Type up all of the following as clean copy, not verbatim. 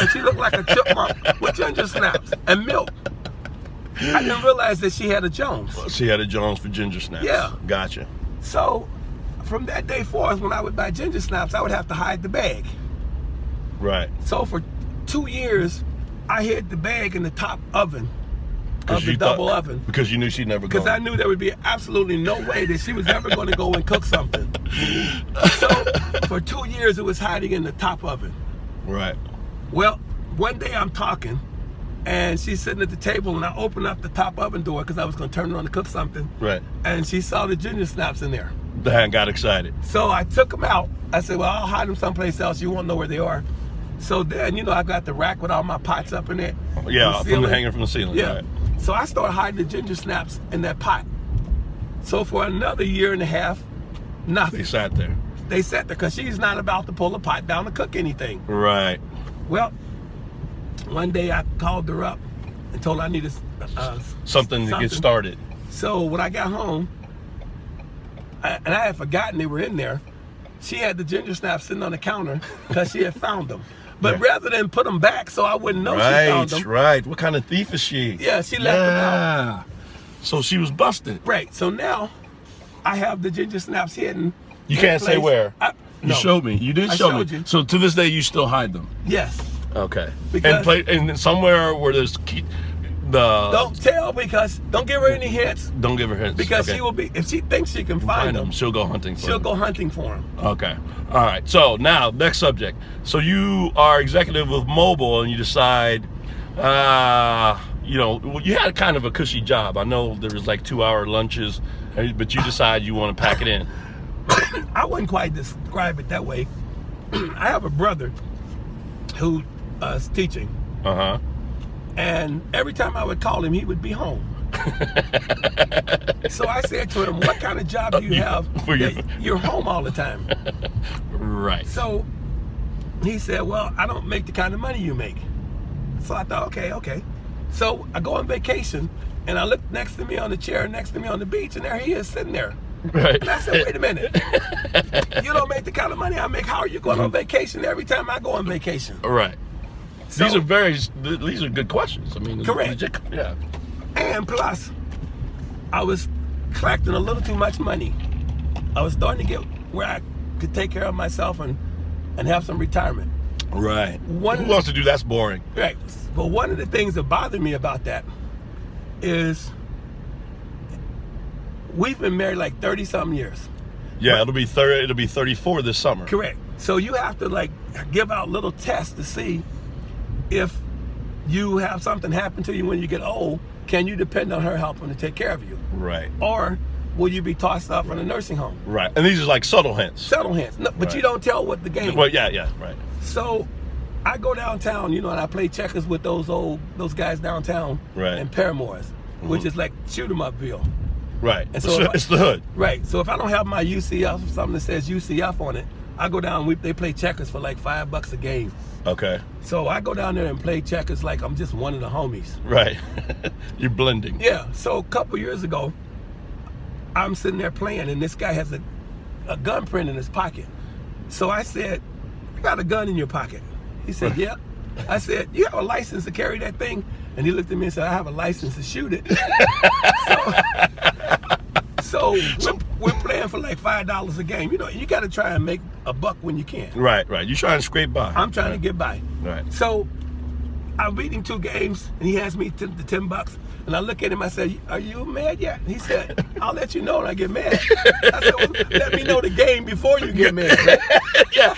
and she looked like a chipmunk with ginger snaps and milk. I didn't realize that she had a Jones. She had a Jones for ginger snaps. Yeah. Gotcha. So, from that day forth, when I would buy ginger snaps, I would have to hide the bag. Right. So for 2 years, I hid the bag in the top oven of the double oven. Because you knew she'd never go. Because I knew there would be absolutely no way that she was ever going to go and cook something. So for 2 years, it was hiding in the top oven. Right. Well, one day I'm talking, and she's sitting at the table, and I opened up the top oven door because I was going to turn it on to cook something. Right. And she saw the ginger snaps in there. Dan got excited. So I took them out. I said, well, I'll hide them someplace else. You won't know where they are. So then, you know, I got the rack with all my pots up in it. Yeah, hanging from the ceiling. Yeah. Right. So I started hiding the ginger snaps in that pot. So for another year and a half, nothing. They sat there. They sat there because she's not about to pull a pot down to cook anything. Right. Well, one day I called her up and told her I needed something to get started. So when I got home, and I had forgotten they were in there, she had the ginger snaps sitting on the counter because she had found them. But rather than put them back so I wouldn't know she found them. Right. What kind of thief is she? Yeah, she left them out. So she was busted. Right. So now I have the ginger snaps hidden. You can't say where. No. You showed me. You did show me. You. So to this day, you still hide them. Yes. Okay. Because and somewhere where there's don't tell, because don't give her any hints. Don't give her hints. Because she will be, if she thinks she can find them, she'll go hunting for them. She'll go hunting for them. Okay. All right. So now, next subject. So you are executive of Mobil, and you decide, you know, you had kind of a cushy job. I know there was like 2-hour lunches, but you decide you want to pack it in. I wouldn't quite describe it that way. I have a brother who is teaching. Uh-huh. And every time I would call him, he would be home. So I said to him, what kind of job do you have that you're home all the time? Right. So he said, well, I don't make the kind of money you make. So I thought, okay. So I go on vacation, and I look next to me on the chair, next to me on the beach, and there he is sitting there. Right. And I said, wait a minute. You don't make the kind of money I make. How are you going on vacation every time I go on vacation? Right. So, these are good questions. I mean, correct. Yeah. And plus, I was collecting a little too much money. I was starting to get where I could take care of myself and have some retirement. Right. Who wants to do that's boring? Right. But one of the things that bothered me about that is we've been married like 30-something years. Yeah, it'll be 34 this summer. Correct. So you have to like give out little tests to see if you have something happen to you when you get old, can you depend on her helping to take care of you? Right. Or will you be tossed off in a nursing home? Right. And these are like subtle hints. Subtle hints. No, but you don't tell what the game is. Well, yeah, right. So I go downtown, you know, and I play checkers with those guys downtown in Paramore's, which is like shoot 'em upville. Right. And so it's the hood. Right. So if I don't have my UCF, something that says UCF on it, I go down, they play checkers for like $5 a game. Okay. So I go down there and play checkers like I'm just one of the homies. Right. You're blending. Yeah. So a couple years ago, I'm sitting there playing, and this guy has a gun print in his pocket. So I said, you got a gun in your pocket? He said, yeah. I said, you have a license to carry that thing? And he looked at me and said, I have a license to shoot it. So we're playing for like $5 a game. You know, you got to try and make a buck when you can. Right. You're trying to scrape by. I'm trying to get by. Right. So I beat him 2 games, and he hands me the $10. And I look at him, I said, are you mad yet? He said, I'll let you know when I get mad. I said, well, let me know the game before you get mad. Right? Yeah.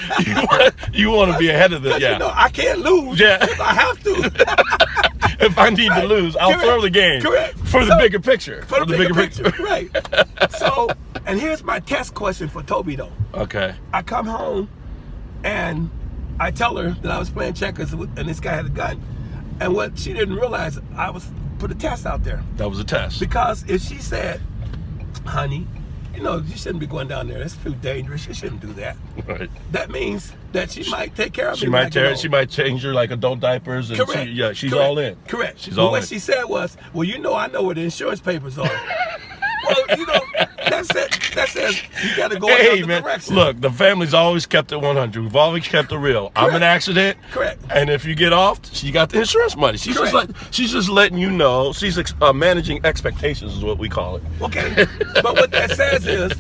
You want to be ahead of the, You know, I can't lose if I have to. If I need to lose, I'll throw the game. Correct. For the bigger picture. For the bigger picture. Right. So, and here's my test question for Toby, though. Okay. I come home, and I tell her that I was playing checkers, and this guy had a gun. And what she didn't realize, I was put a test out there. That was a test. Because if she said, honey, you know, you shouldn't be going down there. It's too dangerous. You shouldn't do that. Right. That means that she might take care of me. She might change her like adult diapers. And Correct. She's all in. Correct. She's all in. What she said was, well, you know, I know where the insurance papers are. Well, you know, that says you got to go Hey another man, direction. look, the family's always kept it 100. We've always kept it real. I'm an accident, Correct. and if you get off, she got the insurance money. She's just letting you know. She's managing expectations, is what we call it. Okay, but what that says is,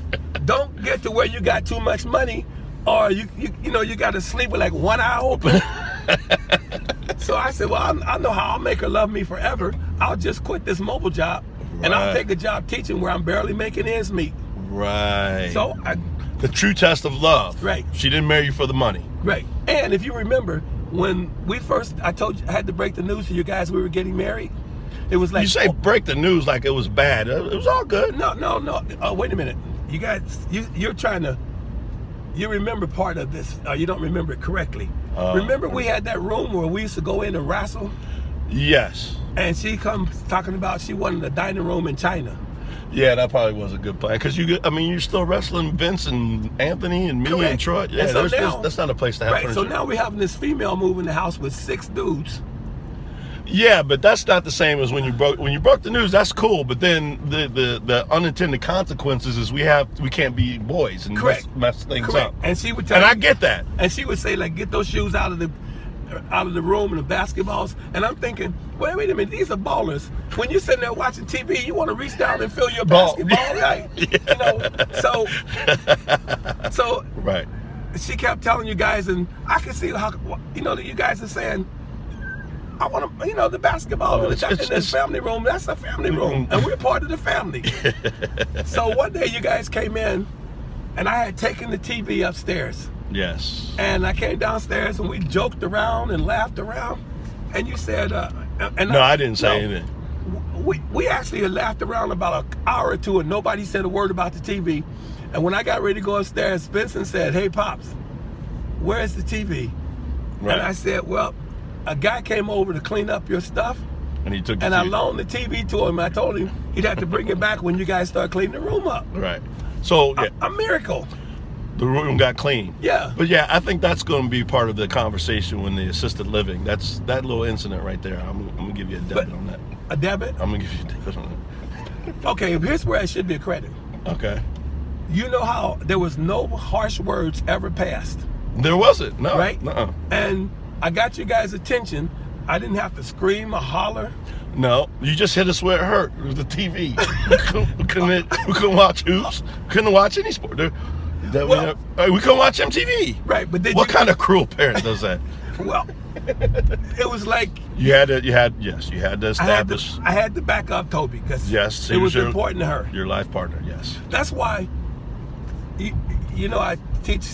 don't get to where you got too much money, or you got to sleep with like one eye open. So I said, well, I know how I'll make her love me forever. I'll just quit this mobile job, and I'll take a job teaching where I'm barely making ends meet. Right. So the true test of love. Right. She didn't marry you for the money. Right. And if you remember, when I told you I had to break the news to you guys we were getting married. It was like, You say break the news like it was bad. It was all good. No. Oh, wait a minute. You guys, you're trying to. You remember part of this. You don't remember it correctly. Remember we had that room where we used to go in and wrestle, Yes. and she comes talking about she wanted a dining room in China. Yeah, that probably was a good plan because you're still wrestling Vince and Anthony and me Correct. and Troy. Yeah, And so now, that's not a place to have right. furniture. So now we're having this female move in the house with 6 dudes. Yeah, but that's not the same as when you broke the news. That's cool, but then the unintended consequences is we can't be boys and mess things Correct. up. And she would tell And I me- get that. And she would say, like, get those shoes out of the room and the basketballs. And I'm thinking, wait a minute, these are ballers. When you're sitting there watching TV, you want to reach down and fill your Ball. basketball, right? So Right. she kept telling you guys, and I can see how, that you guys are saying, I want to, the basketball in this family room, that's a family room, and we're part of the family. So one day you guys came in, and I had taken the TV upstairs. Yes. And I came downstairs, and we joked around and laughed around, and you said, I didn't say anything. We actually had laughed around about an hour or two, and nobody said a word about the TV. And when I got ready to go upstairs, Vincent said, hey, Pops, where's the TV? Right. And I said, well, a guy came over to clean up your stuff, And he took the and I TV. loaned the TV to him. I told him he'd have to bring it back when you guys start cleaning the room up. Right. So yeah, A miracle. the room got clean. Yeah. But yeah, I think that's going to be part of the conversation when the assisted living. That's that little incident right there. I'm gonna give you a debit on that. A debit? I'm gonna give you a debit on Okay, here's where it should be a credit. that. Okay. You know how there was no harsh words ever passed, There wasn't. No. right? Uh-uh. And I got you guys' attention. I didn't have to scream or holler. No, you just hit us where it hurt. It was the TV. we couldn't watch hoops. Couldn't watch any sport. We couldn't watch MTV. Right, but then What kind of cruel parent does that? Well, it was like You had to establish I had to back up Toby because Yes, it was your- important to her. your life partner. Yes. That's why, I teach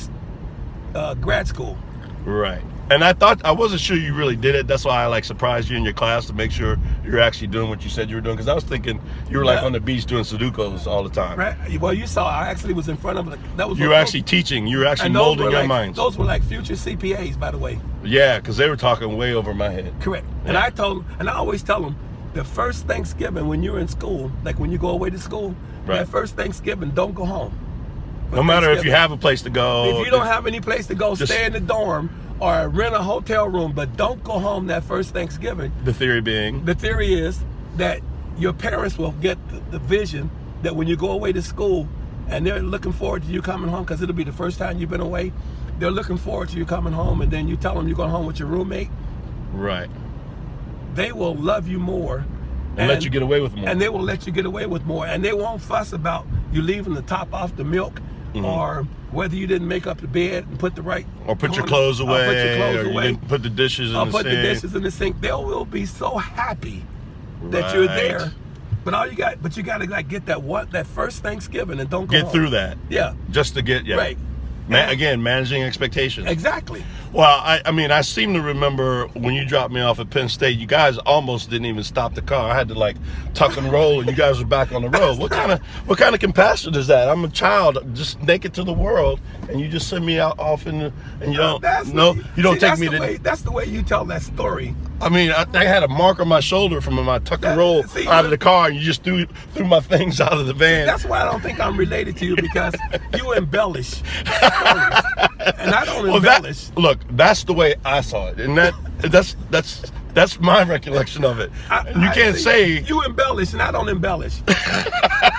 grad school. Right. And I wasn't sure you really did it. That's why I surprised you in your class to make sure you're actually doing what you said you were doing. Because I was thinking you were on the beach doing Sudokus all the time. Right. Well, you saw I actually was in front of that was. You were actually teaching. You were actually and those molding were your like, minds. Those were like future CPAs, by the way. Yeah, because they were talking way over my head. Correct. And I told them, and I always tell them, the first Thanksgiving when you're in school, like when you go away to school, Right. that first Thanksgiving, don't go home. No matter if you have a place to go. If you don't have any place to go, Just- stay in the dorm or rent a hotel room, but don't go home that first Thanksgiving. The theory being. The theory is that your parents will get the vision that when you go away to school and they're looking forward to you coming home because it'll be the first time you've been away, they're looking forward to you coming home, and then you tell them you're going home with your roommate, Right. they will love you more. And let you get away with more. And they will let you get away with more. And they won't fuss about you leaving the top off the milk or whether you didn't make up the bed and put the right... Or put your corners- clothes away. Or put your clothes or away. you didn't put the dishes in Or the put sink. the dishes in the sink. They will be so happy that you're Right. there. But you got to get that first Thanksgiving and don't go Get home. through that. Yeah. Just to get, yeah. Right. Again, managing expectations. Exactly. Well, I seem to remember when you dropped me off at Penn State, you guys almost didn't even stop the car. I had to tuck and roll, and you guys were back on the road. What kind of compassion is that? I'm a child, just naked to the world, and you just send me out off and you don't take me to. That's the way you tell that story. I mean, I had a mark on my shoulder from my tuck and roll out of the car, and you just threw my things out of the van. That's why I don't think I'm related to you, because you embellish stories, and I don't embellish. Look, that's the way I saw it, and that's my recollection of it. And you can't say you embellish, and I don't embellish.